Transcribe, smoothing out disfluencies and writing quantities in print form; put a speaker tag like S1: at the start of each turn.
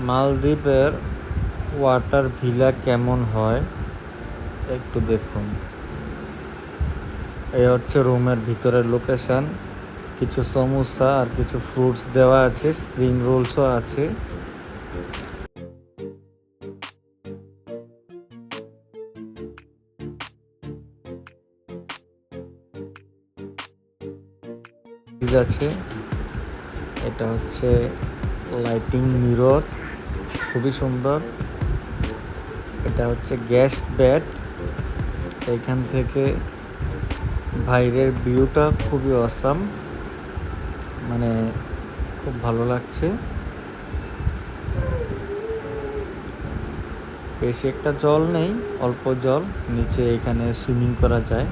S1: মালদ্বীপের water villa কেমন হয় একটু দেখুন। এই হচ্ছে রুমের ভিতরের লোকেশন। কিছু সমোসা আর কিছু ফ্রুটস দেওয়া আছে, স্প্রিং রোলসও আছে। আছে, এটা হচ্ছে লাইটিং মিরর, খুবই সুন্দর। এটা হচ্ছে গেস্ট বেড। এইখান থেকে বাইরের ভিউটা খুবই অসাম, মানে খুব ভালো লাগছে। বেশি একটা জল নেই, অল্প জল। নিচে এখানে সুইমিং করা যায়।